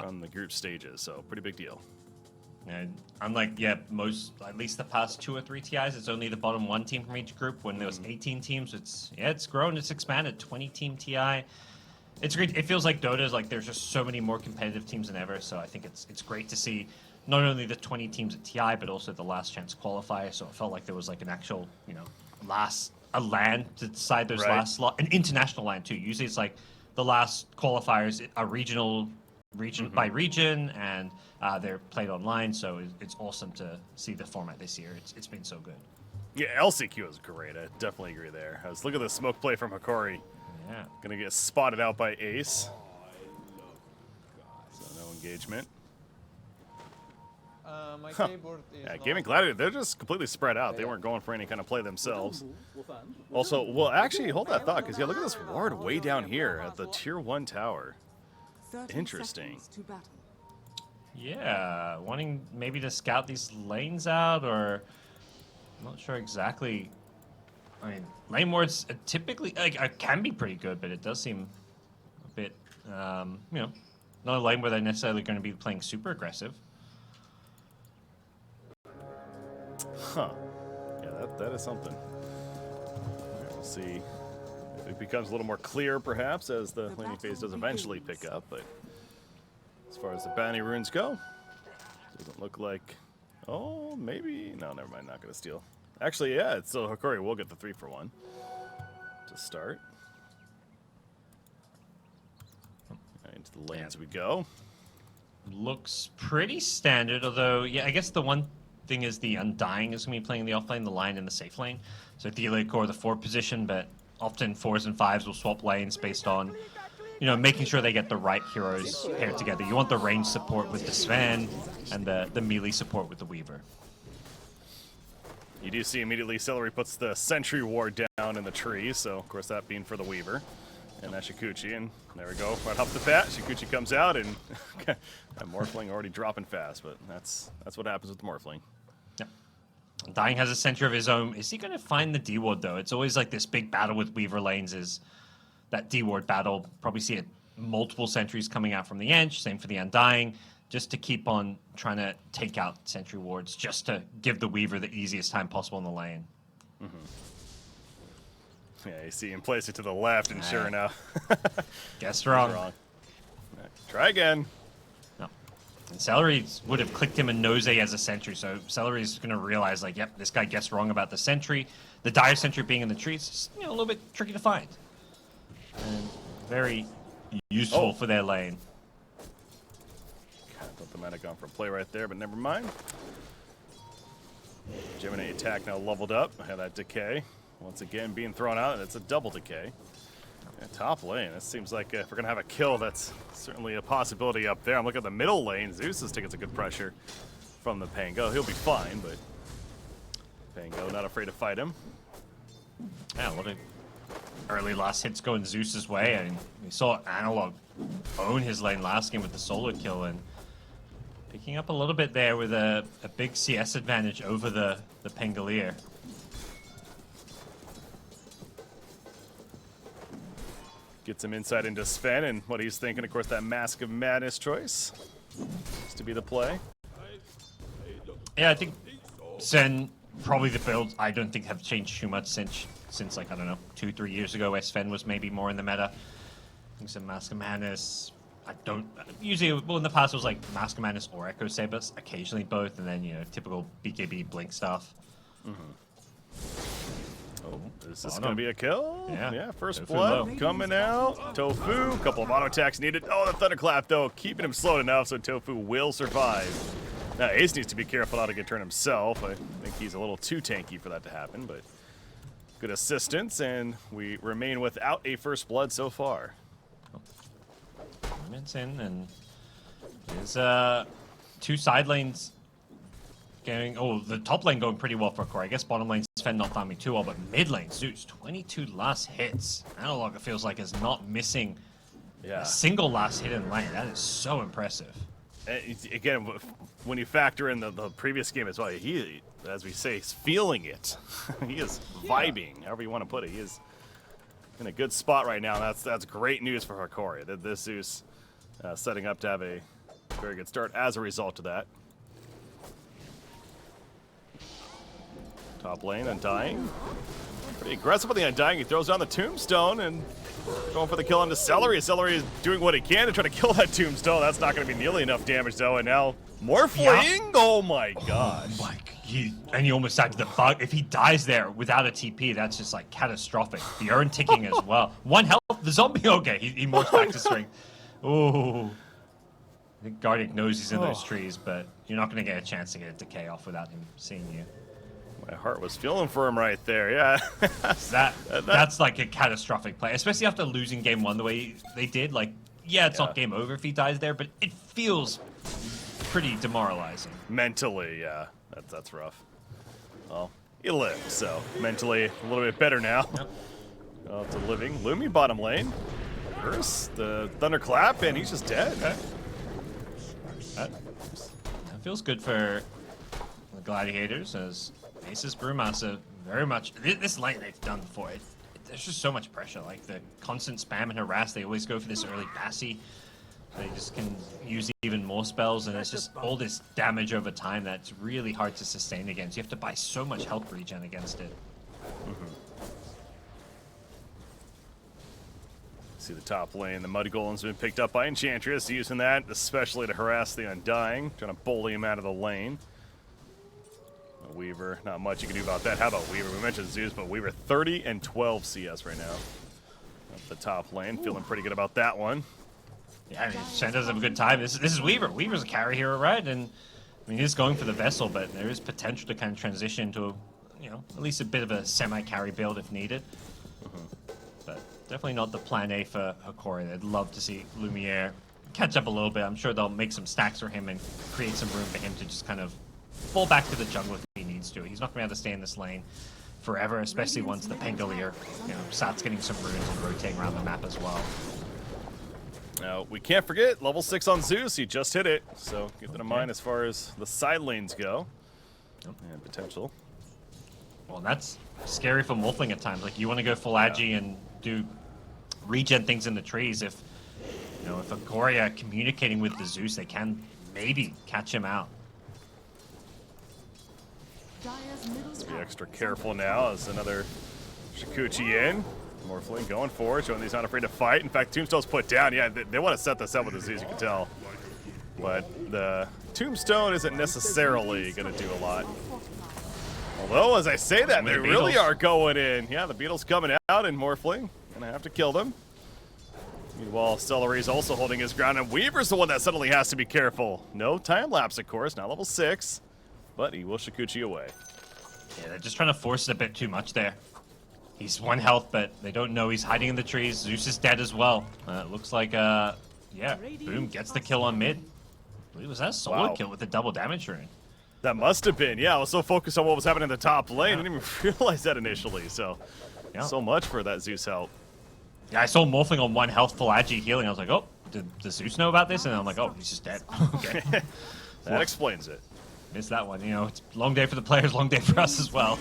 from the group stages, so pretty big deal. And unlike, at least the past 2 or 3 TIs, it's only the bottom 1 team from each group. When there was 18 teams, it's grown, it's expanded. 20-team TI. It's great. It feels like Dota is like there's just so many more competitive teams than ever. So I think it's great to see not only the 20 teams at TI, but also the last chance qualifier. So it felt like there was like an actual, a LAN to decide those last slot, an international LAN too. Usually it's like the last qualifiers are region by region, and they're played online. So it's awesome to see the format this year. It's been so good. Yeah, LCQ is great. I definitely agree there. Look at the smoke play from Hokori. Yeah. Gonna get spotted out by Ace. So no engagement. My keyboard is Gaimin Gladiators, they're just completely spread out. They weren't going for any kind of play themselves. Also, well, actually, hold that thought, because look at this ward way down here at the tier 1 tower. Interesting. Yeah, wanting maybe to scout these lanes out, or I'm not sure exactly. I mean, lane wards typically can be pretty good, but it does seem a bit, not a lane where they're necessarily going to be playing super aggressive. Huh. Yeah, that is something. All right, we'll see if it becomes a little more clear, perhaps, as the laning phase does eventually pick up. But as far as the bounty runes go, doesn't look like... Oh, maybe... No, never mind. Not going to steal. Actually, yeah, it's still Hokori will get the 3-for-1 to start. Right, into the lanes we go. Looks pretty standard, although, yeah, I guess the one thing is the Undying is going to be playing the offlane, the line in the safe lane. So Thele core the 4 position, but often 4s and 5s will swap lanes based on, making sure they get the right heroes paired together. You want the range support with the Sven and the melee support with the Weaver. You do see immediately Celery puts the Sentry Ward down in the tree, so of course that being for the Weaver. And that's Shikuchi, and there we go, right off the bat, Shikuchi comes out, and that Morphling already dropping fast, but that's what happens with the Morphling. Yeah. Dying has a Sentry of his own. Is he going to find the D-Ward, though? It's always like this big battle with Weaver lanes is that D-Ward battle. Probably see multiple Sentries coming out from the Ench, same for the Undying, just to keep on trying to take out Sentry Wards, just to give the Weaver the easiest time possible in the lane. Yeah, you see him place it to the left, and sure enough. Guess wrong. Right, try again. No. And Celery would have clicked him a nose as a Sentry, so Celery's going to realize, like, yep, this guy guessed wrong about the Sentry. The Dire Sentry being in the trees is a little bit tricky to find. And very useful for their lane. I thought the might have gone for a play right there, but never mind. Gemini attack now leveled up. I have that decay. Once again being thrown out, and it's a double decay. Yeah, top lane, it seems like if we're going to have a kill, that's certainly a possibility up there. I'm looking at the middle lane. Zeus is taking some good pressure from the Pango. He'll be fine, but Pango not afraid to fight him. Yeah, what a early last hits going Zeus's way. I mean, we saw Analog own his lane last game with the solo kill, and picking up a little bit there with a big CS advantage over the Pangolier. Get some insight into Sven and what he's thinking. Of course, that Mask of Madness choice is to be the play. Yeah, I think Sven, probably the builds I don't think have changed too much since like, I don't know, 2-3 years ago where Sven was maybe more in the meta. I think some Mask of Madness. I don't usually, well, in the past it was like Mask of Madness or Echo Sabers, occasionally both, and then, typical BKB Blink stuff. Oh, is this going to be a kill? Yeah. First Tofu blood low. coming out. Tofu, couple of auto attacks needed. Oh, the Thunderclap, though, keeping him slowed enough so Tofu will survive. Now, Ace needs to be careful not to get turned himself. I think he's a little too tanky for that to happen, but good assistance, and we remain without a first blood so far. Minutes in, and there's 2 side lanes going. Oh, the top lane going pretty well for Hokori. I guess bottom lane Sven not farming too well, but mid lane Zeus 22 last hits. Analog, it feels like, is not missing a single last hit in lane. That is so impressive. Again, when you factor in the previous game as well, he, as we say, is feeling it. He is vibing, however you want to put it. He is in a good spot right now. That's great news for Hokori. That this Zeus setting up to have a Very good start as a result of that. Top lane, Undying. Pretty aggressive with the Undying. He throws down the Tombstone and going for the kill onto Celery. Celery is doing what he can to try to kill that Tombstone. That's not going to be nearly enough damage, though. And now Morphling. Yeah. Oh, my gosh. Oh, my. And he almost died to the bug. If he dies there without a TP, that's just, like, catastrophic. The urn ticking as well. 1 health. The zombie, okay. He morphs back to strength. Ooh. I think Guardian knows he's in those trees, but you're not going to get a chance to get a decay off without him seeing you. My heart was feeling for him right there, yeah. That's like a catastrophic play, especially after losing game 1 the way they did. Like, yeah, it's not game over if he dies there, but it feels pretty demoralizing. Mentally, yeah, that's rough. Well, he lived, so mentally a little bit better now. Yep. To living. Lumi bottom lane. First, the thunderclap, and he's just dead. Okay. That feels good for the Gladiators, as Ace's Brewmaster very much. This lane they've done before, there's just so much pressure. Like the constant spam and harass, they always go for this early passy. They just can use even more spells, and it's just all this damage over time that's really hard to sustain against. You have to buy so much health regen against it. See the top lane. The Mud Golem's been picked up by Enchantress, using that especially to harass the Undying, trying to bully him out of the lane. Weaver, not much you can do about that. How about Weaver? We mentioned Zeus, but Weaver 30 and 12 CS right now. Up the top lane, feeling pretty good about that one. Yeah, I mean, Shen does have a good time. This is Weaver. Weaver's a carry hero, right? And I mean, he's going for the vessel, but there is potential to kind of transition to, at least a bit of a semi-carry build if needed. But definitely not the plan A for Hokori. I'd love to see Lumiere catch up a little bit. I'm sure they'll make some stacks for him and create some room for him to just kind of fall back to the jungle if he needs to. He's not going to be able to stay in this lane forever, especially once the Pangolier, starts getting some runes and rotating around the map as well. Now, we can't forget level 6 on Zeus. He just hit it, so keep that in mind as far as the side lanes go. And potential. Well, that's scary for Morphling at times. Like, you want to go full agi and do regen things in the trees. If Hokori are communicating with the Zeus, they can maybe catch him out. Be extra careful now as another Shukuchi in. Morphling going forward, showing he's not afraid to fight. In fact, Tombstone's put down. Yeah, they want to set this up with the Zeus, you can tell. But the Tombstone isn't necessarily going to do a lot. Although, as I say that, they really are going in. Yeah, the Beetle's coming out, and Morphling going to have to kill them. Meanwhile, Celery's also holding his ground, and Weaver's the one that suddenly has to be careful. No time lapse, of course, not level 6, but he will Shukuchi away. Yeah, they're just trying to force it a bit too much there. He's 1 health, but they don't know he's hiding in the trees. Zeus is dead as well. It looks like, yeah, Boom gets the kill on mid. I believe was that a solo kill with the double damage rune? That must have been, yeah. I was so focused on what was happening in the top lane, I didn't even realize that initially. So, so much for that Zeus help. Yeah, I saw Morphling on 1 health full agi healing. I was like, oh, did the Zeus know about this? And I'm like, oh, he's just dead. Okay. That explains it. Missed that one. It's a long day for the players, long day for us as well.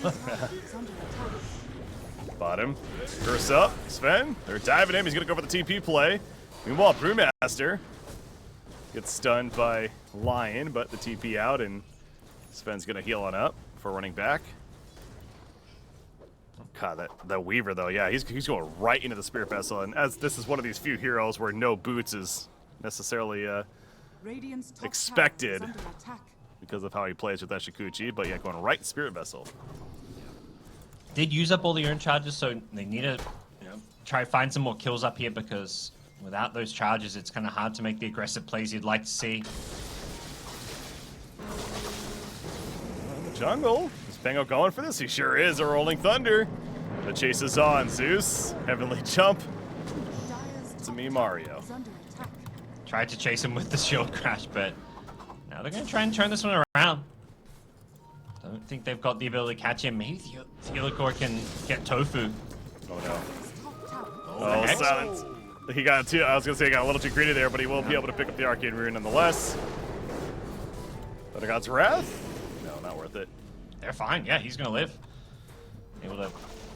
Bottom. Curse up. Sven. They're diving him. He's going to go for the TP play. Meanwhile, Brewmaster gets stunned by Lion, but the TP out, and Sven's going to heal on up for running back. God, that Weaver, though, yeah, he's going right into the Spirit Vessel, and as this is one of these few heroes where no boots is necessarily expected because of how he plays with that Shukuchi, but yeah, going right Spirit Vessel. Did use up all the urn charges, so they need to try to find some more kills up here, because without those charges, it's kind of hard to make the aggressive plays you'd like to see. In the jungle, is Pango going for this? He sure is. A Rolling Thunder. The chase is on. Zeus, Heavenly Jump. It's me, Mario. Tried to chase him with the shield crash, but now they're going to try and turn this one around. Don't think they've got the ability to catch him. Maybe Theolacor can get Tofu. Oh no. Oh, silence. He got too, I was going to say he got a little too greedy there, but he will be able to pick up the Arcane Rune nonetheless. Thunder God's Wrath? No, not worth it. They're fine. Yeah, he's going to live. Able to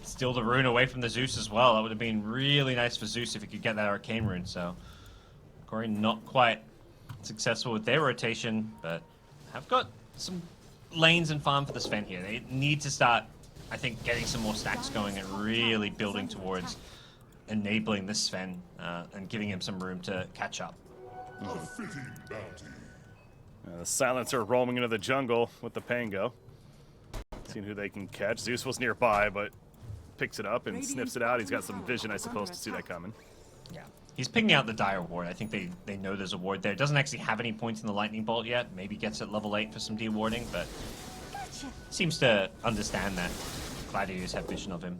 steal the rune away from the Zeus as well. That would have been really nice for Zeus if he could get that Arcane Rune. So, Corey not quite successful with their rotation, but have got some lanes and farm for the Sven here. They need to start, I think, getting some more stacks going and really building towards enabling this Sven and giving him some room to catch up. The Silencer roaming into the jungle with the Pango. Seeing who they can catch. Zeus was nearby, but picks it up and sniffs it out. He's got some vision, I suppose, to see that coming. Yeah, he's picking out the Dire ward. I think they know there's a ward there. Doesn't actually have any points in the Lightning Bolt yet. Maybe gets at level 8 for some dewarding, but seems to understand that Gladiators have vision of him.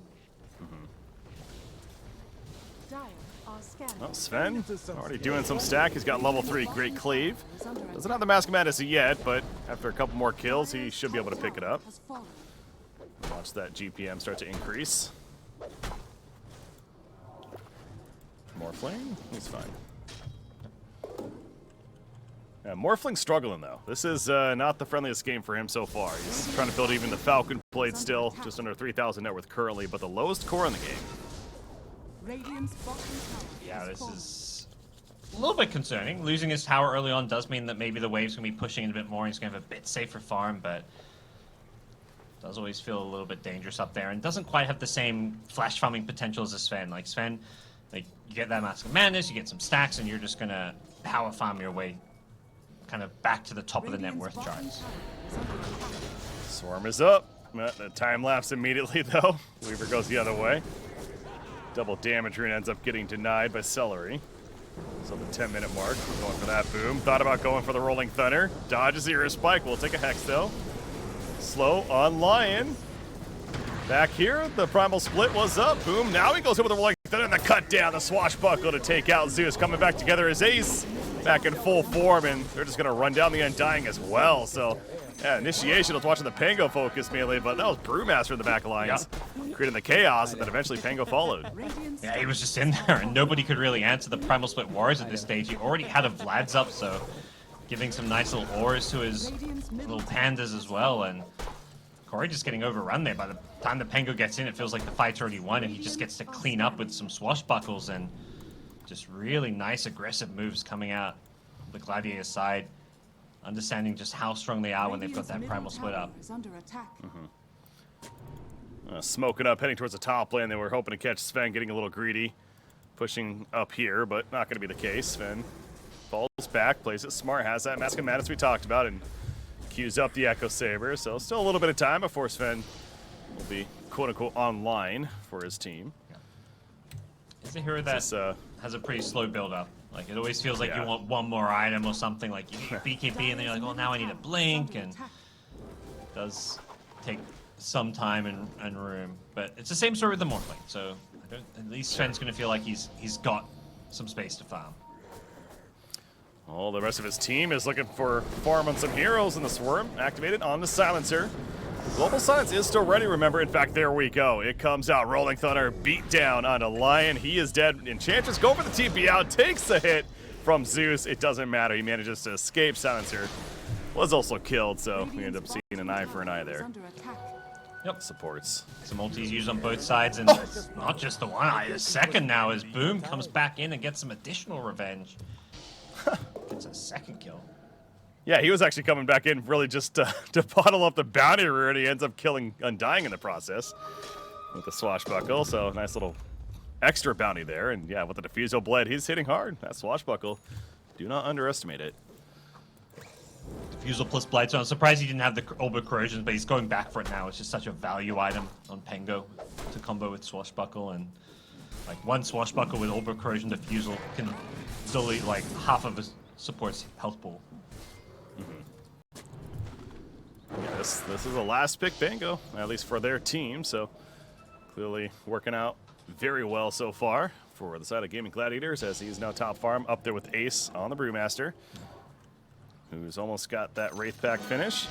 Well, Sven already doing some stack. He's got level 3 Great Cleave. Doesn't have the Mask of Madness yet, but after a couple more kills, he should be able to pick it up. Watch that GPM start to increase. Morphling, he's fine. Yeah, Morphling's struggling though. This is not the friendliest game for him so far. He's trying to build even the Falcon blade still, just under 3,000 net worth currently, but the lowest core in the game. Yeah, this is a little bit concerning. Losing his tower early on does mean that maybe the wave's going to be pushing in a bit more. He's going to have a bit safer farm, but does always feel a little bit dangerous up there and doesn't quite have the same flash farming potential as a Sven. Like Sven, like you get that Mask of Madness, you get some stacks, and you're just going to power farm your way kind of back to the top of the net worth charts. Swarm is up. The time lapse immediately though. Weaver goes the other way. Double damage rune ends up getting denied by Celery. So the 10-minute mark, going for that boom. Thought about going for the Rolling Thunder. Dodges the Earth Spike. We'll take a Hex though. Slow on Lion. Back here, the Primal Split was up. Boom, now he goes in with the Rolling Thunder and the cut down. The Swashbuckle to take out Zeus. Coming back together as Ace. Back in full form, and they're just going to run down the Undying as well. So, yeah, initiation was watching the Pango focus melee, but that was Brewmaster in the back lines, creating the chaos, and then eventually Pango followed. Yeah, he was just in there, and nobody could really answer the Primal Split Wars at this stage. He already had a Vlad's up, so giving some nice little auras to his little pandas as well, and Hokori just getting overrun there. By the time the Pango gets in, it feels like the fight's already won, and he just gets to clean up with some swashbuckles and just really nice aggressive moves coming out the Gladiator side, understanding just how strong they are when they've got that Primal Split up. Smoking up, heading towards the top lane. They were hoping to catch Sven, getting a little greedy, pushing up here, but not going to be the case. Sven falls back, plays it smart, has that Mask of Madness we talked about, and queues up the Echo Saber. So still a little bit of time before Sven will be quote-unquote online for his team. It's a hero that has a pretty slow build-up. Like, it always feels like you want one more item or something. Like, you need BKB, and then you're like, well, now I need a blink, and it does take some time and room. But it's the same story with the Morphling, so at least Sven's going to feel like he's got some space to farm. All the rest of his team is looking for farm on some heroes, and the Swarm activated on the Silencer. Global Silence is still ready, remember. In fact, there we go. It comes out. Rolling Thunder beat down onto Lion. He is dead. Enchantress go for the TP out. Takes the hit from Zeus. It doesn't matter. He manages to escape. Silencer was also killed, so we end up seeing an eye for an eye there. Yep. Supports. Some ultis used on both sides, and not just the one eye. The second now as Boom comes back in and gets some additional revenge. Gets a second kill. Yeah, he was actually coming back in really just to bottle up the bounty rune, and he ends up killing Undying in the process with the Swashbuckle. So nice little extra bounty there. And yeah, with the Diffusal Blade, he's hitting hard. That Swashbuckle, do not underestimate it. Diffusal plus Blight, so I'm surprised he didn't have the Orb of Corrosion, but he's going back for it now. It's just such a value item on Pango to combo with Swashbuckle, and like one Swashbuckle with Orb of Corrosion Diffusal can delete like half of his support's health pool. Yeah, this is the last pick Pango, at least for their team, so clearly working out very well so far for the side of Gaimin Gladiators, as he's now top farm up there with Ace on the Brewmaster, who's almost got that Wraith Pack finish.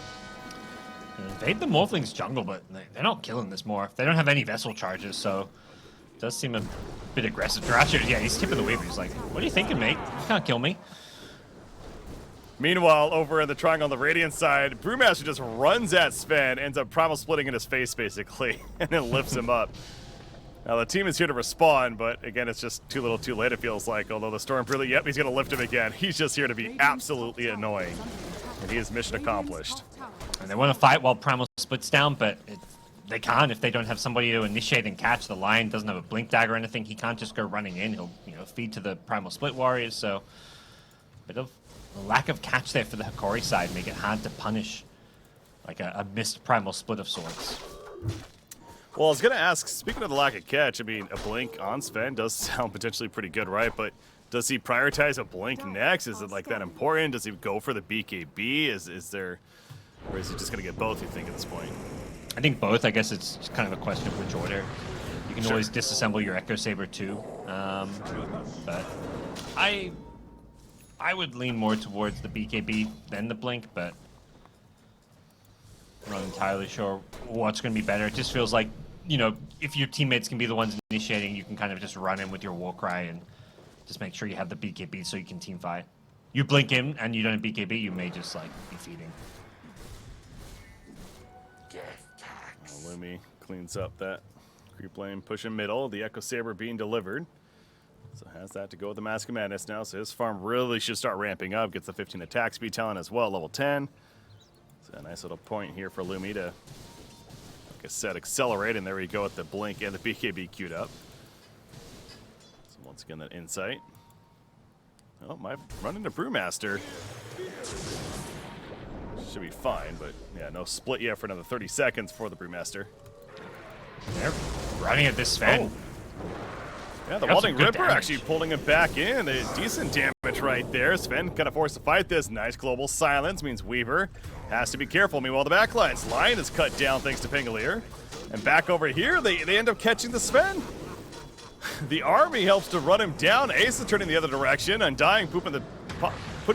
Invade the Morphling's jungle, but they're not killing this Morph. They don't have any Vessel charges, so it does seem a bit aggressive. Jirachi, yeah, he's tipping the Weaver. He's like, what are you thinking, mate? You can't kill me. Meanwhile, over in the triangle on the Radiant side, Brewmaster just runs at Sven, ends up Primal Splitting in his face, basically, and then lifts him up. Now the team is here to respond, but again, it's just too little too late, it feels like. Although the Stormbreaker, yep, he's going to lift him again. He's just here to be absolutely annoying. And he is mission accomplished. And they want to fight while Primal splits down, but they can't if they don't have somebody to initiate and catch. The Lion doesn't have a blink dagger or anything. He can't just go running in. He'll, feed to the Primal Split warriors. So a bit of a lack of catch there for the Hokori side, make it hard to punish like a missed Primal Split of sorts. Well, I was going to ask, speaking of the lack of catch, I mean, a blink on Sven does sound potentially pretty good, right? But does he prioritize a blink next? Is it like that important? Does he go for the BKB? Is there, or is he just going to get both, you think, at this point? I think both. I guess it's just kind of a question of which order. You can always disassemble your Echo Saber too. But I would lean more towards the BKB than the blink, but I'm not entirely sure what's going to be better. It just feels like, if your teammates can be the ones initiating, you can kind of just run in with your Warcry and just make sure you have the BKB so you can team fight. You blink in and you don't have BKB, you may just be feeding. Lumi cleans up that creep lane, pushing middle. The Echo Saber being delivered. So has that to go with the Mask of Madness now. So his farm really should start ramping up. Gets the 15 attack speed Talon as well, level 10. So a nice little point here for Lumi to, like I said, accelerate. And there we go with the blink and the BKB queued up. So once again, that insight. Oh, might run into Brewmaster. Should be fine, but yeah, no split yet for another 30 seconds for the Brewmaster. They're running at this Sven. Oh. Yeah, the Walding Ripper actually pulling him back in. A decent damage right there. Sven kind of forced to fight this. Nice global silence means Weaver has to be careful. Meanwhile, the backlines. Lion is cut down thanks to Pangolier. And back over here, they end up catching the Sven. The army helps to run him down. Ace is turning the other direction. Undying, putting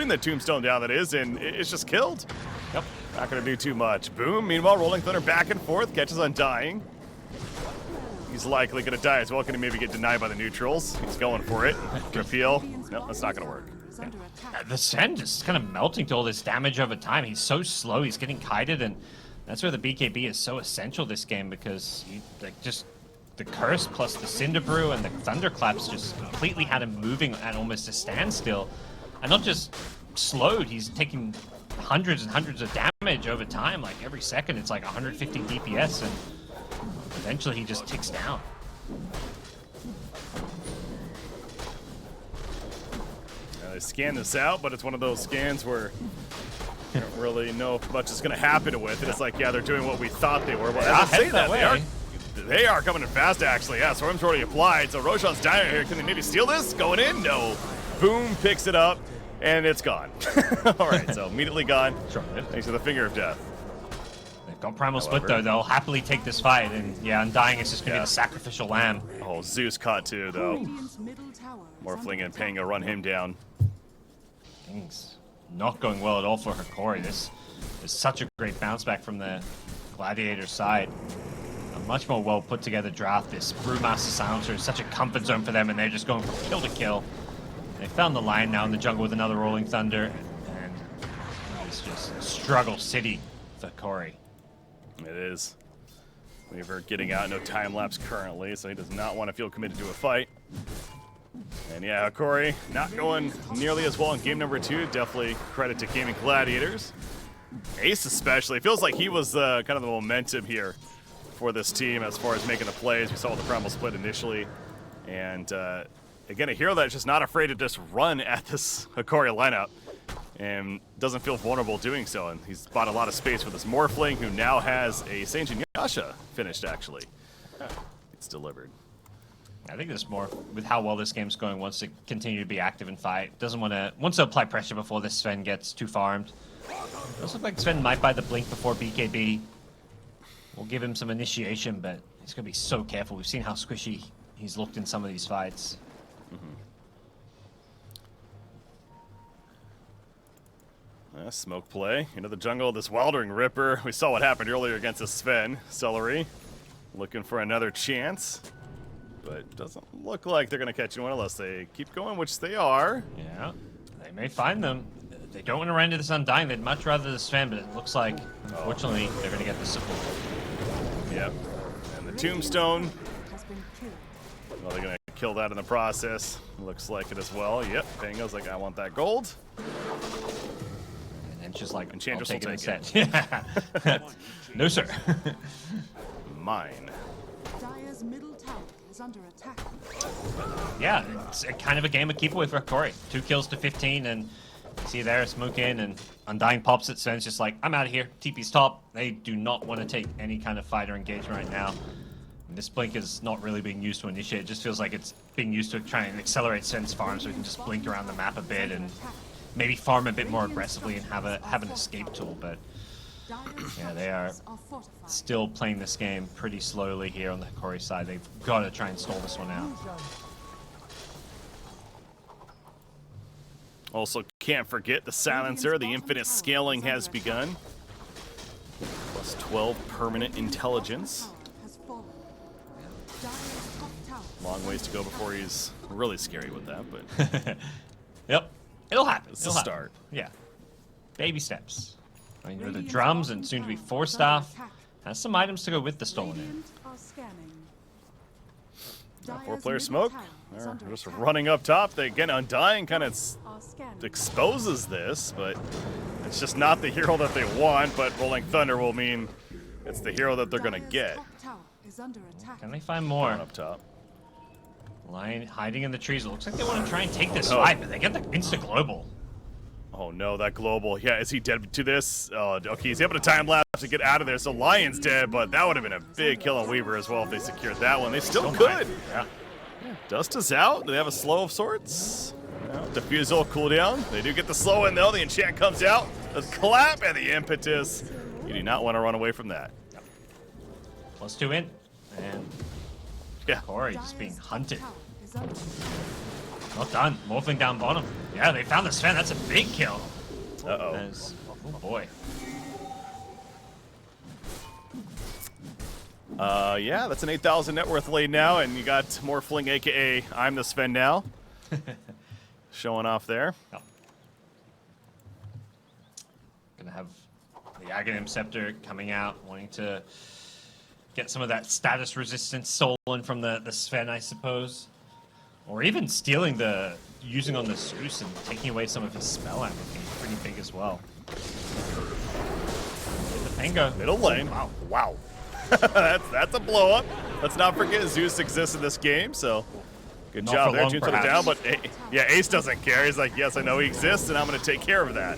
the tombstone down, that is, and it's just killed. Yep, not going to do too much. Boom, meanwhile, Rolling Thunder back and forth, catches Undying. He's likely going to die as well. Can he maybe get denied by the neutrals? He's going for it. Repeal. No, that's not going to work. Yeah. The Sven just kind of melting to all this damage over time. He's so slow. He's getting kited, and that's where the BKB is so essential this game because just the Curse plus the Cinder Brew and the Thunderclaps just completely had him moving at almost a standstill. And not just slowed, he's taking hundreds and hundreds of damage over time. Like every second, it's like 150 DPS, and eventually he just ticks down. They scan this out, but it's one of those scans where you don't really know if much is going to happen with it. It's like, yeah, they're doing what we thought they were. But as I say that, they are coming in fast, actually. Yeah, Storm's already applied, so Roshan's dying here. Can they maybe steal this? Going in? No. Boom, picks it up, and it's gone. All right, so immediately gone. Thanks to the Finger of Death. They've got Primal Split, though. They'll happily take this fight, and yeah, Undying is just going to be the sacrificial lamb. Oh, Zeus caught too, though. Morphling and Pango run him down. Things not going well at all for Hokori. This is such a great bounce back from the Gladiator side. A much more well put together draft. This Brewmaster Silencer is such a comfort zone for them, and they're just going from kill to kill. They found the Lion now in the jungle with another Rolling Thunder, and it's just struggle city for Hokori. It is. Weaver getting out, no time lapse currently, so he does not want to feel committed to a fight. And yeah, Hokori not going nearly as well in game number 2. Definitely credit to Gaimin Gladiators. Ace especially. It feels like he was kind of the momentum here for this team as far as making the plays. We saw the Primal Split initially. And again, a hero that's just not afraid to just run at this Hokori lineup and doesn't feel vulnerable doing so. And he's bought a lot of space for this Morphling, who now has a Sanjin Yasha finished, actually. It's delivered. I think there's more with how well this game's going. Wants to continue to be active and fight. Wants to apply pressure before this Sven gets too farmed. It does look like Sven might buy the blink before BKB. We'll give him some initiation, but he's going to be so careful. We've seen how squishy he's looked in some of these fights. Smoke play into the jungle. This Wildering Ripper. We saw what happened earlier against the Sven. Celery looking for another chance. But doesn't look like they're going to catch anyone unless they keep going, which they are. Yeah, they may find them. They don't want to run into this Undying. They'd much rather the Sven, but it looks like, unfortunately, they're going to get the support. Yep. And the Tombstone Well, they're going to kill that in the process. Looks like it as well. Yep, Pango's like, I want that gold. And then just like, Enchantress I'll will take take it instead. No, sir. Mine. Dire's middle tower is under attack. Yeah, it's kind of a game of keep away for Hokori. 2 kills to 15, and see there, smoke in, and Undying pops it. Sven's just like, I'm out of here. TP's top. They do not want to take any kind of fighter engagement right now. And this blink is not really being used to initiate. It just feels like it's being used to try and accelerate Sven's farm so we can just blink around the map a bit and maybe farm a bit more aggressively and have an escape tool. But yeah, they are still playing this game pretty slowly here on the Hokori side. They've got to try and stall this one out. Also, can't forget the silencer. The infinite scaling has begun. Plus 12 permanent intelligence. Long ways to go before he's really scary with that, but Yep, it'll happen. it's It'll a happen. start. Yeah, baby steps. I mean, with the drums and soon to be 4 staff, has some items to go with the stolen in. 4-player smoke. They're just running up top. They again, Undying kind of exposes this, but it's just not the hero that they want. But Rolling Thunder will mean it's the hero that they're gonna get. Can they find more? Up top. Lion hiding in the trees. It looks like they want to try and take this fight, but they get the insta global. Oh no, that global. Yeah, is he dead to this? Oh, okay, he's able to time lapse to get out of there. So Lion's dead, but that would have been a big kill on Weaver as well if they secured that one. They still could. Yeah. Dust is out. Do they have a slow of sorts? No. Diffusal cooldown. They do get the slow in though. The enchant comes out. The clap and the impetus. You do not want to run away from that. Yep. +2 in. And yeah, Corey just being hunted. Not done. Morphling down bottom. Yeah, they found the Sven. That's a big kill. Uh-oh. Oh boy. Yeah, that's an 8,000 net worth lead now, and you got Morphling, aka I'm the Sven now, showing off there. Yep. Gonna have the Aghanim Scepter coming out, wanting to get some of that status resistance stolen from the Sven, I suppose. Or even stealing using on the Zeus and taking away some of his spell ammo would be pretty big as well. The Pango. Middle lane. Wow. Wow. that's a blow up. Let's not forget Zeus exists in this game, so good Not job for there. long, Tunes to the perhaps. down, but yeah, Ace doesn't care. He's like, yes, I know he exists, and I'm going to take care of that.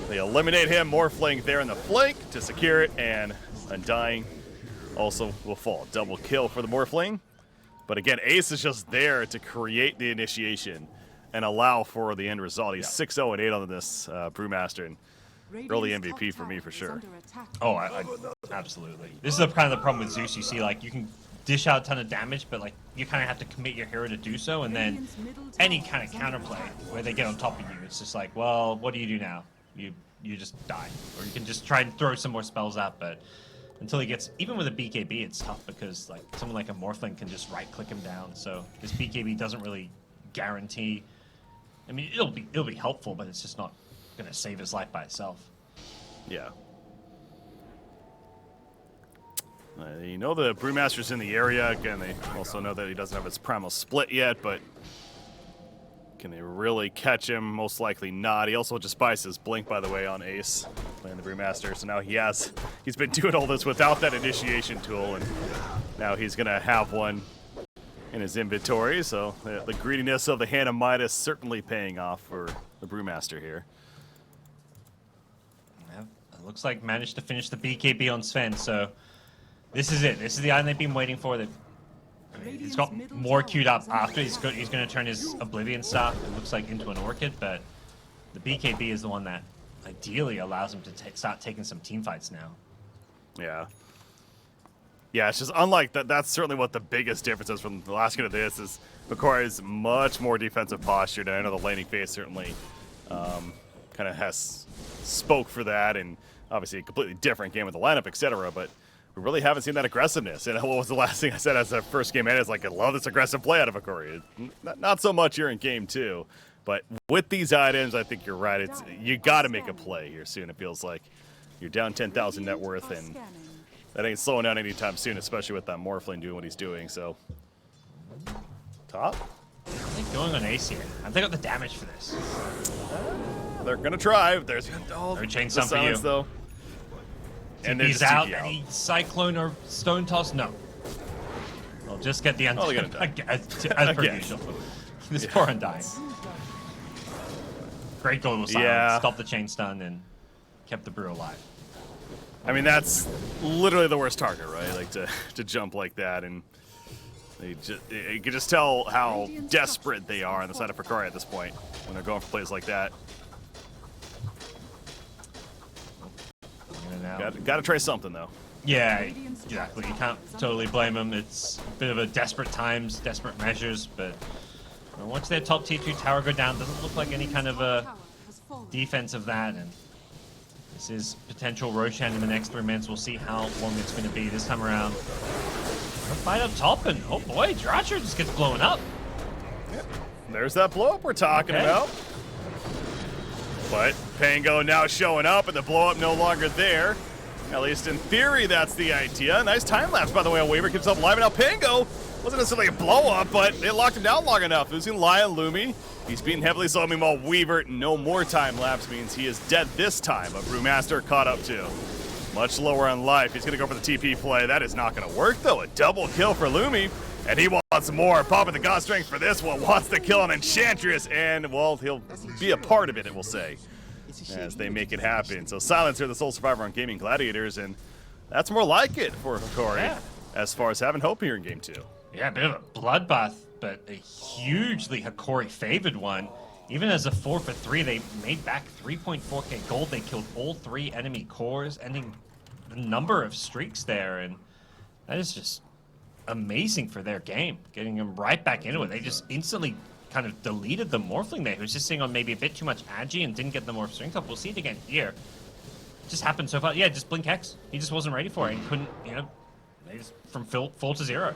They eliminate him. Morphling there in the flank to secure it, and Undying also will fall. Double kill for the Morphling. But again, Ace is just there to create the initiation and allow for the end result. He's 6-0-8 on this Brewmaster, and early MVP for me for sure. Oh, I absolutely. This is the kind of the problem with Zeus. You see, like, you can dish out a ton of damage, but like you kind of have to commit your hero to do so, and then any kind of counterplay where they get on top of you, it's just like, well, what do you do now? You just die, or you can just try and throw some more spells out, but until he gets, even with a BKB, it's tough because like someone like a Morphling can just right-click him down. So this BKB doesn't really guarantee. I mean, it'll be helpful, but it's just not gonna save his life by itself. Yeah. You know the Brewmaster's in the area. Again, they also know that he doesn't have his Primal Split yet, but can they really catch him? Most likely not. He also just buys his Blink, by the way, on Ace, playing the Brewmaster. So now he's been doing all this without that initiation tool, and now he's going to have one in his inventory. So the greediness of the Hand of Midas certainly paying off for the Brewmaster here. Yeah, it looks like managed to finish the BKB on Sven, so this is it. This is the item they've been waiting for. He's got more queued up after. He's going to turn his Oblivion Staff, it looks like, into an Orchid, but the BKB is the one that ideally allows him to start taking some team fights now. Yeah. Yeah, it's just unlike that. That's certainly what the biggest difference is from the last game to this is Hokori is much more defensive postured, and I know the laning phase certainly kind of has spoke for that, and obviously a completely different game with the lineup, etc. But we really haven't seen that aggressiveness. And what was the last thing I said as the first game ended? It's like, I love this aggressive play out of Hokori. Not so much here in game 2, but with these items, I think you're right. You got to make a play here soon. It feels like you're down 10,000 net worth, and that ain't slowing down anytime soon, especially with that Morphling doing what he's doing. So, top. I think going on ace here. Have they got the damage for this? They're gonna try. There's No chain the stun for you. silence, though. And they're He's just out. TP out. Any cyclone or stone toss? No. I'll just get the Oh, they're Undying. gonna die. As per Again. usual. This poor Undying. Great global silence. Yeah. Stopped the chain stun and kept the brew alive. I mean, that's literally the worst target, right? Like to jump like that, and you can just tell how desperate they are on the side of Hokori at this point when they're going for plays like that. Got to try something though. Yeah, exactly. You can't totally blame them. It's a bit of a desperate times, desperate measures, but once their top tier 2 tower go down, doesn't look like any kind of a defense of that, and this is potential Roshan in the next 3 minutes. We'll see how long it's going to be this time around. A fight up top, and oh boy, Dracher just gets blown up. Yep. There's that blow up we're talking about. But Pango now showing up, and the blow up no longer there. At least in theory, that's the idea. Nice time lapse, by the way, on Weaver. Keeps up alive, and now Pango wasn't necessarily a blow up, but it locked him down long enough. Losing Lion Lumi. He's being heavily slow. Meanwhile, Weaver, no more time lapse means he is dead this time. But Brewmaster caught up too. Much lower on life. He's going to go for the TP play. That is not going to work, though. A double kill for Lumi. And he wants more. Popping the God Strength for this one. Wants to kill an Enchantress. And, well, he'll be a part of it, we'll say, as they make it happen. So Silencer, the sole survivor on Gaimin Gladiators. And that's more like it for Hokori as far as having hope here in Game 2. Yeah, a bit of a bloodbath, but a hugely Hokori favored one. Even as a 4 for 3, they made back 3.4k gold. They killed all 3 enemy cores, ending the number of streaks there, and that is just amazing for their game, getting them right back into it. They just instantly kind of deleted the Morphling there, who's just sitting on maybe a bit too much agi and didn't get the Morph strength up. We'll see it again here. Just happened so far. Yeah, just Blink Hex. He just wasn't ready for it. He couldn't, you know, they just from full to 0.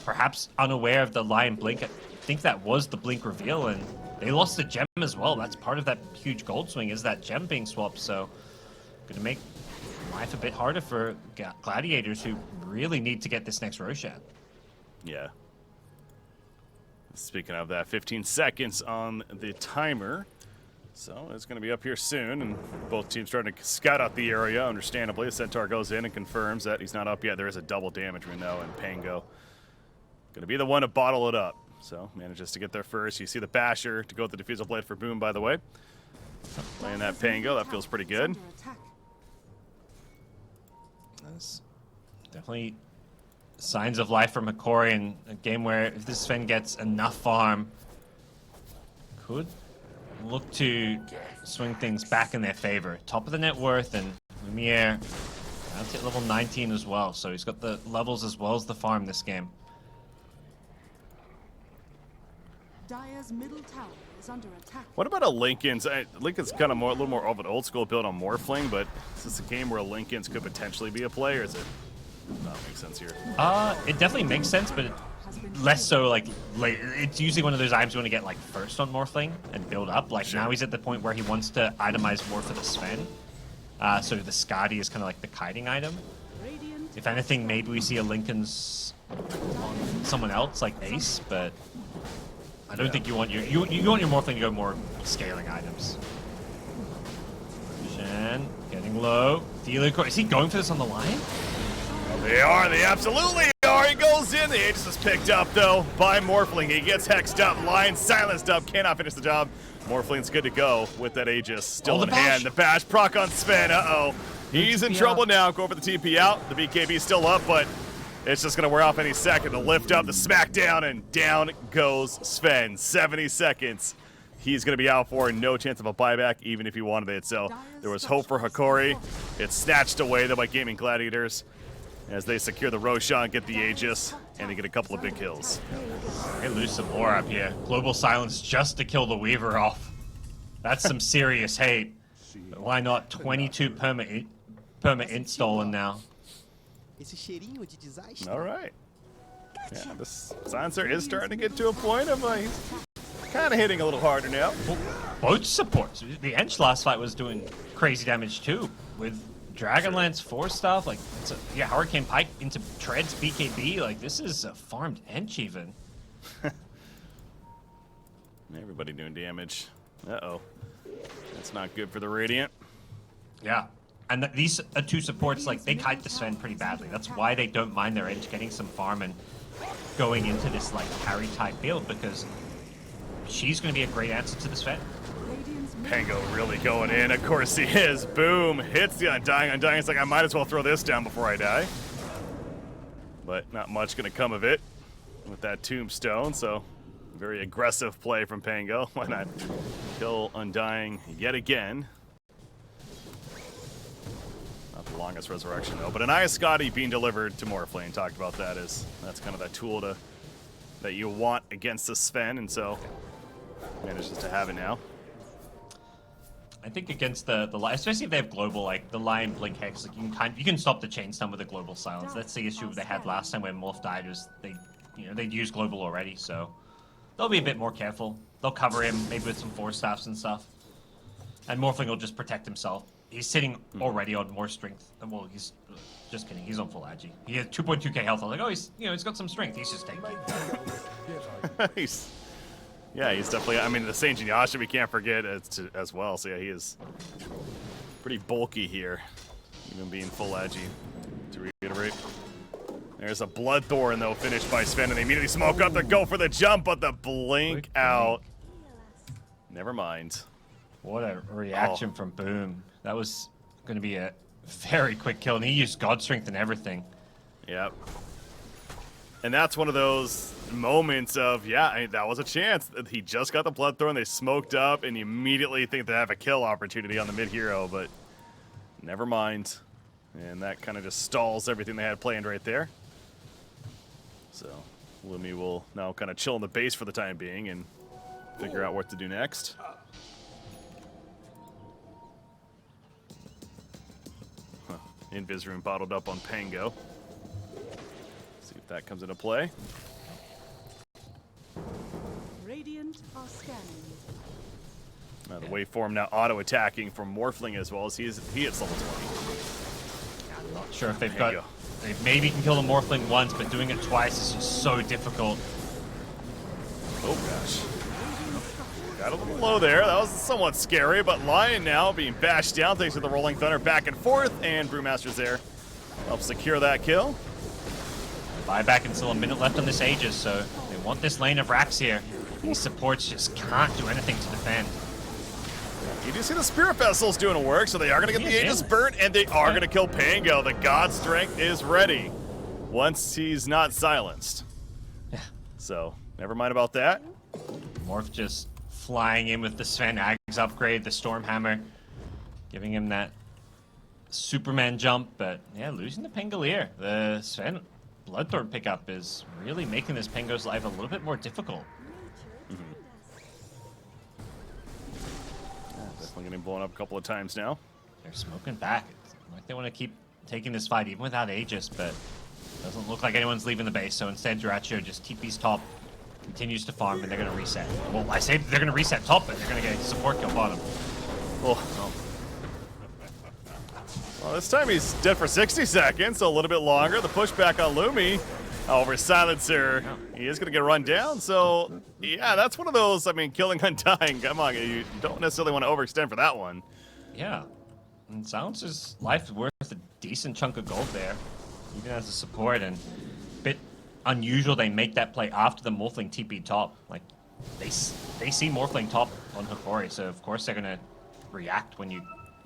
Perhaps unaware of the Lion Blink. I think that was the Blink reveal, and they lost the gem as well. That's part of that huge gold swing, is that gem being swapped. So, going to make life a bit harder for Gladiators, who really need to get this next Roshan. Yeah. Speaking of that, 15 seconds on the timer. So it's going to be up here soon, and both teams starting to scout out the area, understandably. The Centaur goes in and confirms that he's not up yet. There is a double damage window, and Pango going to be the one to bottle it up. So manages to get there first. You see the Basher to go with the Diffusal Blade for Boom, by the way. Playing that Pango, that feels pretty good. That's definitely signs of life from Hokori, in a game where if this Sven gets enough farm, could look to swing things back in their favor. Top of the net worth, and Lumiere that's at level 19 as well, so he's got the levels as well as the farm this game. Dire's middle tower is under attack. What about a Linken's? Linken's kind of a little more of an old school build on Morphling, but is this a game where Linken's could potentially be a play, or is it not make sense here? It definitely makes sense, but less so like late. It's usually one of those items you want to get like first on Morphling and build up. Like now he's at the point where he wants to itemize more for the Sven. So the Skadi is kind of like the kiting item. If anything, maybe we see a Linken's on someone else like Ace, but I don't think you want your you want your Morphling to go more scaling items. Shen getting low. Dealer, is he going for this on the line? They are. They absolutely are. He goes in. The Aegis is picked up, though, by Morphling. He gets hexed up. Lion silenced up. Cannot finish the job. Morphling's good to go with that Aegis still in hand. The bash proc on Sven. Uh-oh. He's in trouble now. Go for the TP out. The BKB still up, but it's just going to wear off any second to lift up the smackdown, and down goes Sven. 70 seconds. He's going to be out for no chance of a buyback, even if he wanted it. So there was hope for Hokori. It's snatched away, though, by Gaimin Gladiators, as they secure the Roshan, get the Aegis, and they get a couple of big kills. They lose some more up here. Global silence just to kill the Weaver off. That's some serious hate. But why not 22 perma-int stolen now? All right. Yeah, this Silencer is starting to get to a point of he's kind of hitting a little harder now. Both supports. The Ench last fight was doing crazy damage too, with Dragonlance 4 stuff, like, yeah, Hurricane Pike into Treads BKB, like, this is a farmed Ench even. Everybody doing damage. Uh-oh. That's not good for the Radiant. Yeah. And these two supports, like, they kite the Sven pretty badly. That's why they don't mind their Ench getting some farm and going into this, like, carry-type build, because she's going to be a great answer to the Sven. Pango really going in. Of course he is. Boom. Hits the Undying. Undying's like, I might as well throw this down before I die. But not much going to come of it with that Tombstone, so very aggressive play from Pango. Why not kill Undying yet again? Not the longest resurrection, though. But an Eye of Scotty being delivered to Morphling. Talked about that as that's kind of that tool that you want against the Sven, and so manages to have it now. I think against the especially if they have global, like the Lion Blink Hex, like you can stop the chain stun with a global silence. That's the issue they had last time when Morph died, was they'd use global already, so they'll be a bit more careful. They'll cover him maybe with some Force Staffs and stuff, and Morphling will just protect himself. He's sitting already on more strength. Well, he's just kidding. He's on full agi. He has 2.2k health. I was like, oh, he's got some strength. He's just tanky. Yeah, he's definitely, I mean, the Saint Yasha we can't forget as well. So yeah, he is pretty bulky here, even being full agi, to reiterate. There's a Bloodthorn, though, finished by Sven, and they immediately smoke up to go for the jump, but the blink out. Never mind. What a reaction from Boom. That was going to be a very quick kill, and he used God Strength and everything. Yep. And that's one of those moments of, yeah, I mean, that was a chance. He just got the Bloodthorn, they smoked up, and you immediately think they have a kill opportunity on the mid-hero, but never mind. And that kind of just stalls everything they had planned right there. So Lumi will now kind of chill in the base for the time being and figure out what to do next. Invis Rune bottled up on Pango. See if that comes into play. Radiant are scanning. The waveform now auto-attacking from Morphling as well as he hits level 20. I'm not sure if they've got... They maybe can kill the Morphling once, but doing it twice is just so difficult. Oh gosh. Got a little low there. That was somewhat scary, but Lion now being bashed down thanks to the Rolling Thunder back and forth, and Brewmaster's there. Helps secure that kill. Buyback and still a minute left on this Aegis, so they want this lane of racks here. These supports just can't do anything to defend. You do see the Spirit Vessels doing work, so they are going to get the Aegis burnt, and they are going to kill Pango. The God Strength is ready once he's not silenced. Yeah. So, never mind about that. Morph just flying in with the Sven Ags upgrade, the Stormhammer, giving him that Superman jump, but yeah, losing the Pangolier. The Sven Bloodthorn pickup is really making this Pango's life a little bit more difficult. Definitely getting blown up a couple of times now. They're smoking back. It's like they want to keep taking this fight even without Aegis, but doesn't look like anyone's leaving the base, so instead Jiracho just TP's top, continues to farm, and they're going to reset. Well, I say they're going to reset top, but they're going to get support kill bottom. Oh. Well, this time he's dead for 60 seconds, so a little bit longer. The pushback on Lumi. However, Silencer, he is going to get run down, so yeah, that's one of those, I mean, killing Undying, come on, you don't necessarily want to overextend for that one. Yeah, and Silencer's life is worth a decent chunk of gold there, even as a support, and a bit unusual they make that play after the Morphling TP top. Like, they see Morphling top on Hokori, so of course they're going to react when you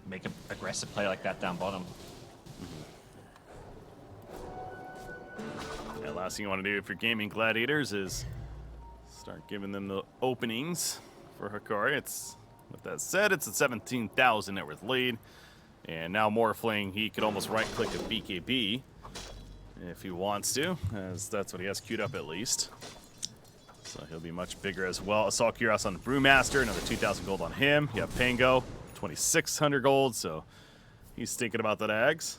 make an aggressive play like that down bottom. Yeah, last thing you want to do if you're Gaimin Gladiators is start giving them the openings for Hokori. With that said, it's a 17,000 net worth lead. And now Morphling, he could almost right-click a BKB if he wants to, as that's what he has queued up at least. So he'll be much bigger as well. Assault Cuirass on the Brewmaster, another 2,000 gold on him. You have Pango, 2,600 gold, so he's thinking about that Ags.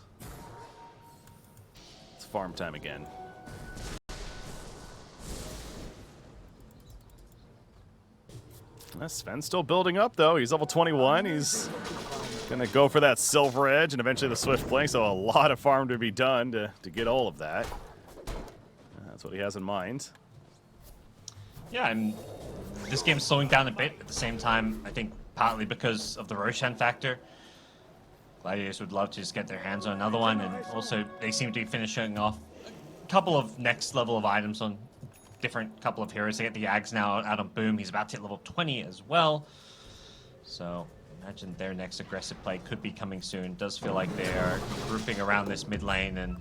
It's farm time again. Sven's still building up, though. He's level 21. He's Gonna go for that Silver Edge and eventually the Swift Flank, so a lot of farm to be done to get all of that. That's what he has in mind. Yeah, and this game's slowing down a bit. At the same time, I think partly because of the Roshan factor. Gladiators would love to just get their hands on another one, and also they seem to be finishing off a couple of next level of items on different couple of heroes. They get the Ags now out on Boom. He's about to hit level 20 as well. So imagine their next aggressive play could be coming soon. Does feel like they are grouping around this mid lane and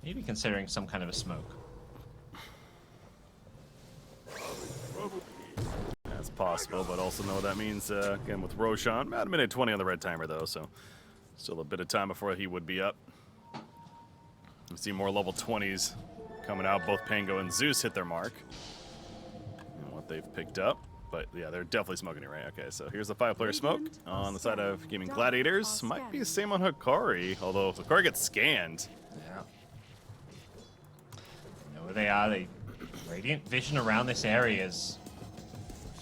maybe considering some kind of a smoke. That's possible, but also know what that means, again, with Roshan. About a minute 20 on the red timer, though, so still a bit of time before he would be up. We see more level 20s coming out. Both Pango and Zeus hit their mark. And what they've picked up. But yeah, they're definitely smoking it, right? Okay, so here's the 5-player smoke on the side of Gaimin Gladiators. Might be the same on Hokori, although if Hokori gets scanned. Yeah. You know where they are. They Radiant vision around this area is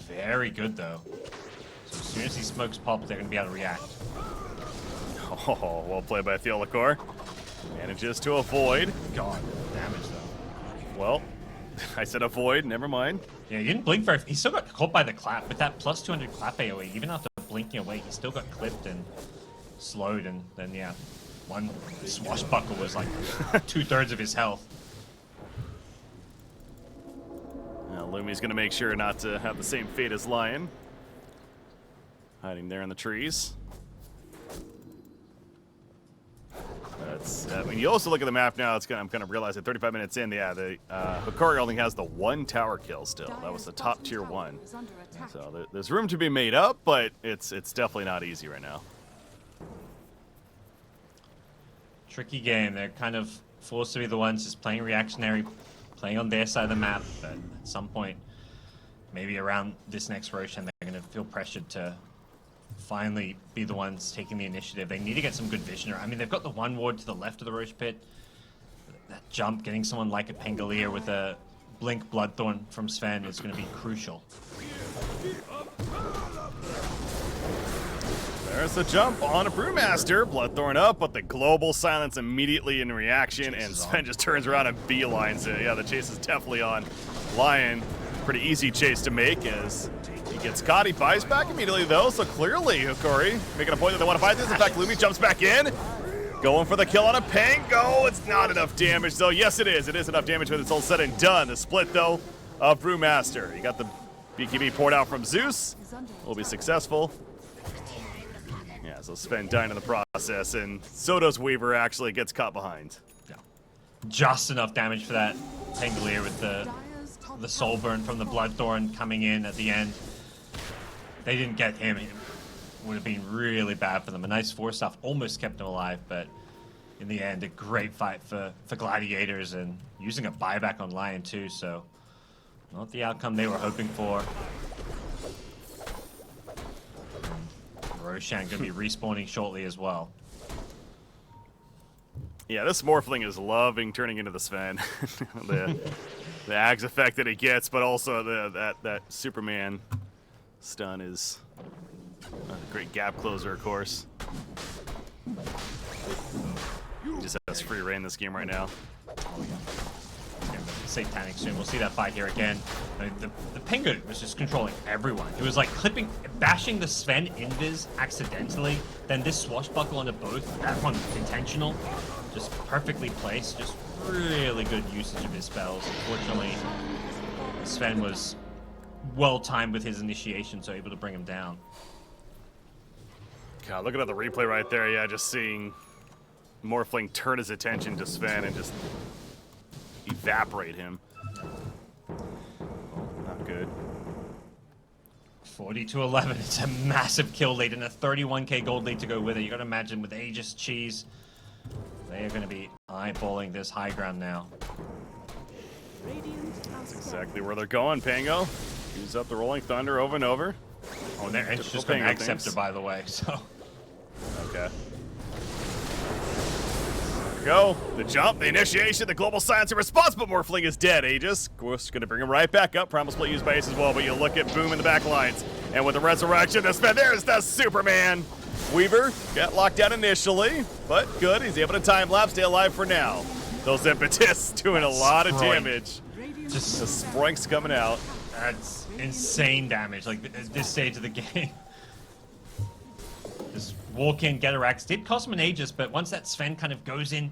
very good, though. So as soon as these smokes pop, they're going to be able to react. Oh, well played by Theolacor. Manages to avoid. God, damage, though. Well, I said avoid, never mind. Yeah, he didn't blink very. He still got caught by the clap. With that plus 200 clap AoE, even after blinking away, he still got clipped and slowed. And then, yeah, one swashbuckle was like 2/3 of his health. Now, Lumi's going to make sure not to have the same fate as Lion. Hiding there in the trees. When you also look at the map now, I'm kind of realizing 35 minutes in, yeah, the Hokori only has the 1 tower kill still. That was the top tier 1. So there's room to be made up, but it's definitely not easy right now. Tricky game. They're kind of forced to be the ones just playing reactionary, playing on their side of the map. But at some point, maybe around this next Roshan, they're going to feel pressured to finally be the ones taking the initiative. They need to get some good vision. I mean, they've got the 1 ward to the left of the Roche pit. That jump, getting someone like a Pangolier with a blink Bloodthorn from Sven is going to be crucial. There's the jump on a Brewmaster. Bloodthorn up, but the global silence immediately in reaction, and Sven just turns around and beelines it. Yeah, the chase is definitely on Lion. Pretty easy chase to make as he gets caught. He buys back immediately, though, so clearly Hokori making a point that they want to fight this. In fact, Lumi jumps back in. Going for the kill on a Pango. It's not enough damage, though. Yes, it is. It is enough damage when it's all said and done. The split, though, of Brewmaster. You got the BKB poured out from Zeus. Will be successful. Yeah, so Sven dying in the process, and so does Weaver actually gets caught behind. Yeah. Just enough damage for that Pangolier with the soul burn from the Bloodthorn coming in at the end. They didn't get him. It would have been really bad for them. A nice 4-stuff almost kept him alive, but in the end, a great fight for Gladiators and using a buyback on Lion too, so not the outcome they were hoping for. Roshan going to be respawning shortly as well. Yeah, this Morphling is loving turning into the Sven. the Ags effect that he gets, but also that Superman stun is a great gap closer, of course. He just has free reign this game right now. Oh, yeah. Satanic soon. We'll see that fight here again. I mean, the Penguin was just controlling everyone. It was like bashing the Sven invis accidentally, then this swashbuckle onto both, that one intentional, just perfectly placed, just really good usage of his spells. Unfortunately, Sven was well-timed with his initiation, so able to bring him down. God, looking at the replay right there, yeah, just seeing Morphling turn his attention to Sven and just evaporate him. Not good. 40-11. It's a massive kill lead and a 31k gold lead to go with it. You got to imagine with Aegis Cheese, they are going to be eyeballing this high ground now. That's exactly where they're going, Pango. Use up the Rolling Thunder over and over. Oh, and it's just going to Acceptor, by the way, so. Okay. There we go. The jump, the initiation, the global silence in response, but Morphling is dead. Aegis, of course, going to bring him right back up. Primal Split used by Ace as well, but you look at Boom in the back lines. And with the resurrection, the Sven, there's the Superman. Weaver got locked down initially, but good. He's able to time-lapse, stay alive for now. Those impetus doing a lot of damage. Just The Sproinks coming out. That's insane damage, like at this stage of the game. Just walk in, get a Rax. Did cost him an Aegis, but once that Sven kind of goes in,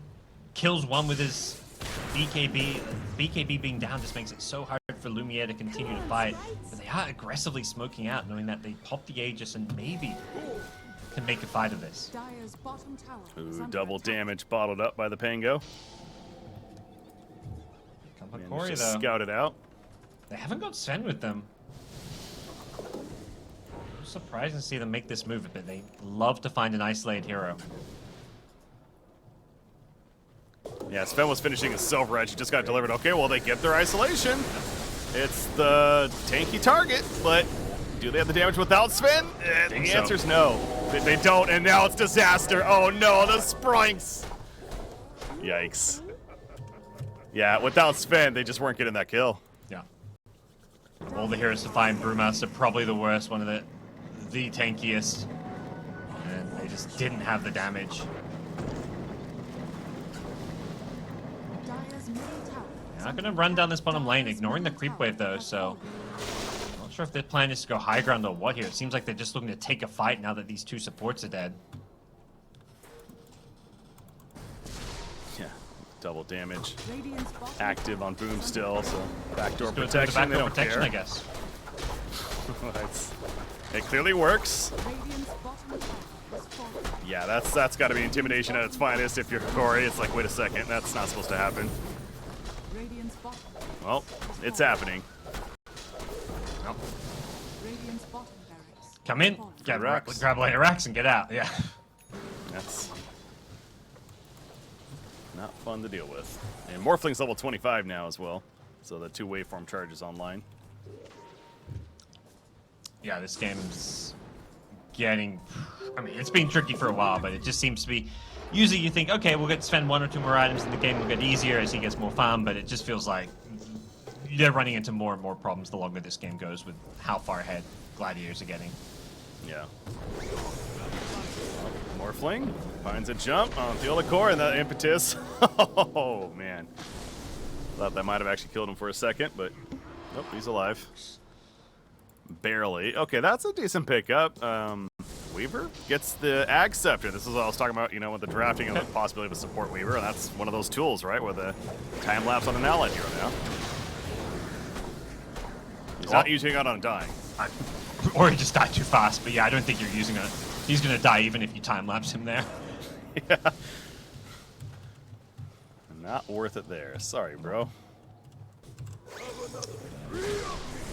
kills one with his BKB being down just makes it so hard for Lumiere to continue to fight. But they are aggressively smoking out, knowing that they pop the Aegis and maybe can make a fight of this. Dire's bottom tower is Ooh, under double attack. damage bottled up by the Pango. Come Managed Hokori to though. scout it out. They haven't got Sven with them. Surprising to see them make this move, but they love to find an isolated hero. Yeah, Sven was finishing his Silver Edge. He just got delivered. Okay, well, they get their isolation. It's the tanky target, but do they have the damage without Sven? The answer's no. They don't, and now it's disaster. Oh no, the Sproinks. Yikes. Yeah, without Sven, they just weren't getting that kill. Yeah. All the heroes to find Brewmaster, probably the worst, one of the tankiest. And they just didn't have the damage. Dire's middle tower is Not under gonna run down this bottom lane, Dire's ignoring the middle creep tower wave though, has so fallen. not sure if their plan is to go high ground or what here. It seems like they're just looking to take a fight now that these two supports are dead. Yeah, double damage. Radiant's bottom Active on Boom still, so backdoor Go through the protection. They backdoor don't protection, care. I guess. It clearly works. Radiant's bottom tower has fallen. Yeah, that's got to be intimidation at its finest. If you're Hokori, it's like, wait a second, that's not supposed to happen. Radiant's bottom. Well, it's happening. Radiant's bottom barracks. Come in, fallen. grab a lane of racks and get out. Yeah. That's not fun to deal with. And Morphling's level 25 now as well, so the 2 waveform charges online. Yeah, this game's getting... I mean, it's been tricky for a while, but it just seems to be... Usually you think, okay, we'll get to spend 1 or 2 more items and the game will get easier as he gets more farm, but it just feels like they're running into more and more problems the longer this game goes with how far ahead Gladiators are getting. Yeah. Morphling finds a jump on the other core and the impetus. Oh, man. Thought that might have actually killed him for a second, but nope, he's alive. Barely. Okay, that's a decent pickup. Weaver gets the Ag Scepter. This is what I was talking about, you know, with the drafting and the possibility of a support Weaver. And that's one of those tools, right, with a time lapse on an allied hero now. He's not using it on dying. Or he just died too fast, but yeah, I don't think you're using it. He's gonna die even if you time-lapse him there. Yeah. Not worth it there. Sorry, bro.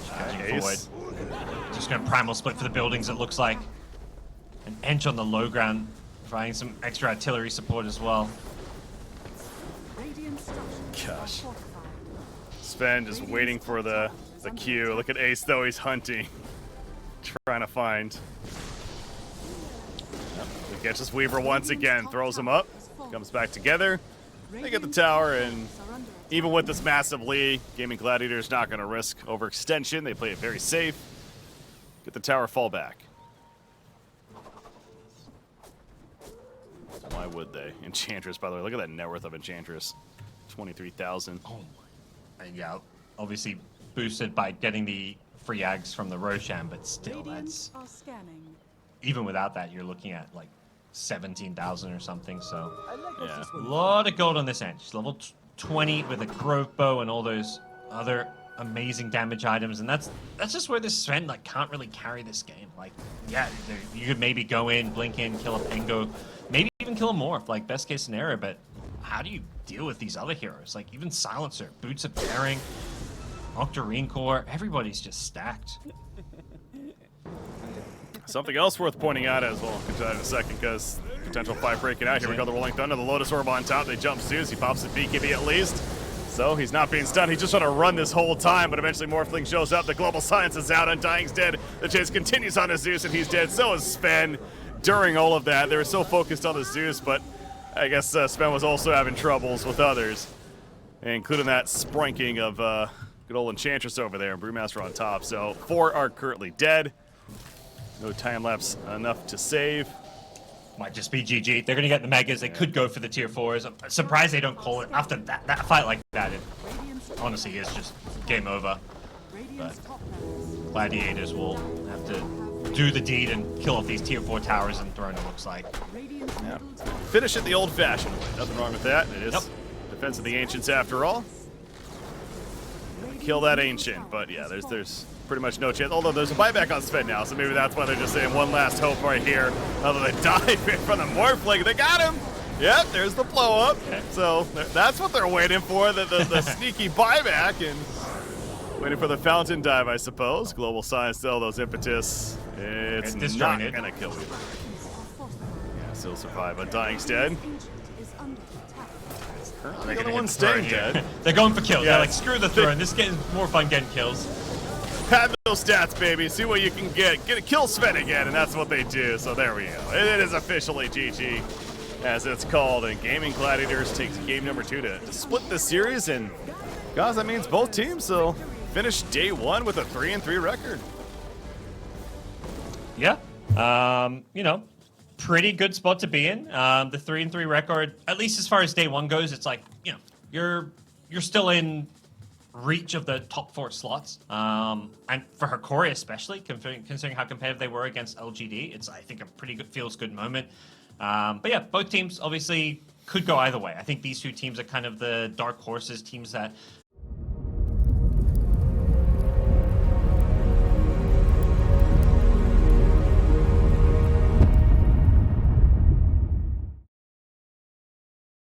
Charging forward. Ace. Just gonna primal split for the buildings, it looks like. An Ench on the low ground, providing some extra artillery support as well. Radiant structures are Gosh. fortified. Sven just waiting for the Q. Look at Ace, though. He's hunting. Trying to find. Yep. He catches Weaver once again. Throws him up. Comes back together. They get the tower, and even with this massive lead, Gaimin Gladiators not going to risk overextension. They play it very safe. Get the tower, fall back. Why would they? Enchantress, by the way. Look at that net worth of Enchantress. 23,000. Oh my. And yeah, obviously boosted by getting the free ags from the Roshan, but still, Radiant that's... are scanning. Even without that, you're looking at like 17,000 or something, so... Yeah. A lot of gold on this Ench. Level 20 with a Grove Bow and all those other amazing damage items, and that's just where this Sven like can't really carry this game. Like, yeah, you could maybe go in, blink in, kill a Pengo, maybe even kill a Morph, like best case scenario, but how do you deal with these other heroes? Like even Silencer, Boots of Daring, Octarine Core, everybody's just stacked. Something else worth pointing out as well. I'll get to that in a second because potential fight breaking out. Here we go, the Rolling Thunder, the Lotus Orb on top. They jump Zeus. He pops the BKB at least. So he's not being stunned. He's just trying to run this whole time, but eventually Morphling shows up. The Global Science is out. Undying's dead. The chase continues on the Zeus, and he's dead. So is Sven. During all of that, they were so focused on the Zeus, but I guess Sven was also having troubles with others, including that sprinking of good old Enchantress over there and Brewmaster on top. So 4 are currently dead. No time lapse enough to save. might just be GG. They're going to get the Megas. They could go for the tier 4s. I'm surprised they don't call it after that fight like that. It honestly is just game over. But Gladiators will have to do the deed and kill off these tier 4 towers and throne, it looks like. Yeah. Finish it the old-fashioned way. Nothing wrong with that. It is defense of the ancients after all. Kill that ancient, but yeah, there's pretty much no chance. Although there's a buyback on Sven now, so maybe that's why they're just saying one last hope right here. Other than dive from the Morphling, they got him. Yep, there's the blow up. Okay. So that's what they're waiting for, the sneaky buyback, and waiting for the fountain dive, I suppose. Global Science, though, those impetus, it's not gonna kill you. Yeah, still survive, but dying's dead. The other one's staying dead. They're going for kills. Yeah, They're like, screw the throne. This is getting more fun getting kills. Have those stats, baby. See what you can get. Get a kill Sven again, and that's what they do. So there we go. It is officially GG, as it's called. And Gaimin Gladiators takes game number 2 to split the series. And guys, that means both teams will finish day 1 with a 3-3 record. Yeah. You know, pretty good spot to be in. The 3-3 record, at least as far as day 1 goes, it's like, you know, you're still in reach of the top 4 slots. And for Hokori especially, considering how competitive they were against LGD, it's, I think, a pretty good, feels good moment. But yeah, both teams obviously could go either way. I think these two teams are kind of the dark horses, teams that